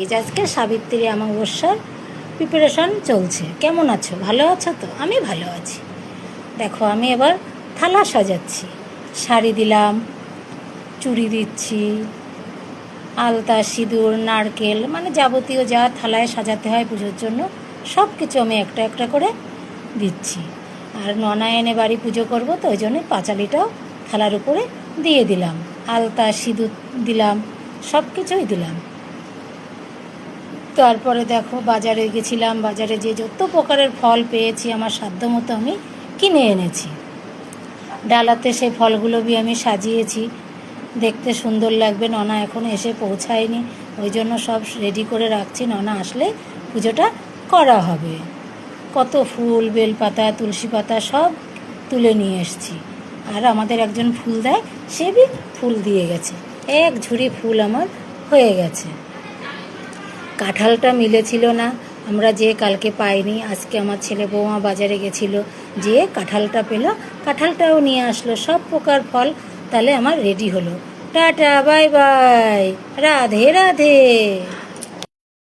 এই যে আজকে সাবিত্রী অমাবস্যার প্রিপারেশন চলছে। কেমন আছো? ভালো আছো তো? আমি ভালো আছি। দেখো আমি এবার থালা সাজাচ্ছি। শাড়ি দিলাম, চুড়ি দিচ্ছি, আলতা, সিঁদুর, নারকেল, মানে যাবতীয় যা থালায় সাজাতে হয় পুজোর জন্য সব কিছু আমি একটা একটা করে দিচ্ছি। আর ননা এনে বাড়ি পুজো করবো, তো ওই জন্য পাঁচালিটাও থালার উপরে দিয়ে দিলাম। আলতা, সিঁদুর দিলাম, সব কিছুই দিলাম। তারপরে দেখো বাজারে গেছিলাম, বাজারে যে যত প্রকারের ফল পেয়েছি আমার সাধ্য মতো আমি কিনে এনেছি। ডালাতে সেই ফলগুলো আমি সাজিয়েছি, দেখতে সুন্দর লাগবে। ননা এখনও এসে পৌঁছায়নি, ওই জন্য সব রেডি করে রাখছি, ননা আসলে পুজোটা করা হবে। কত ফুল, বেলপাতা, তুলসী পাতা সব তুলে নিয়ে এসছি। আর আমাদের একজন ফুল দেয়, সে ফুল দিয়ে গেছে। এক ঝুড়ি ফুল আমার হয়ে গেছে। কাঁঠালটা মিলেছিল না, আমরা যে কালকে পাইনি, আজকে আমার ছেলে বৌমা বাজারে গেছিলো, যে কাঁঠালটা পেলো, কাঁঠালটাও নিয়ে আসলো। সব প্রকার ফল তাহলে আমার রেডি হলো। Tata, bye bye, Radhe Radhe.